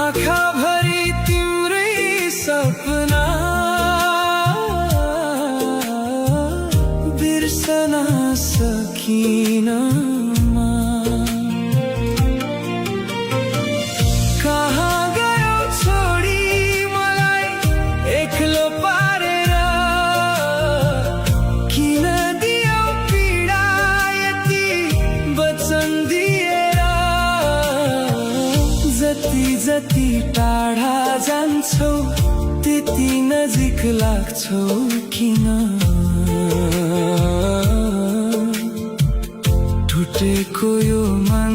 आँखा भरी तिम्रै सपना बिर्सन सकिन कहाँ गयो छोडी मलाई एक्लो पारेर किन दियो पीडा यति वचन दिएर जति जति टाढा जान्छौ त्यति नजिक लाग्छौ किन टुटेको यो मन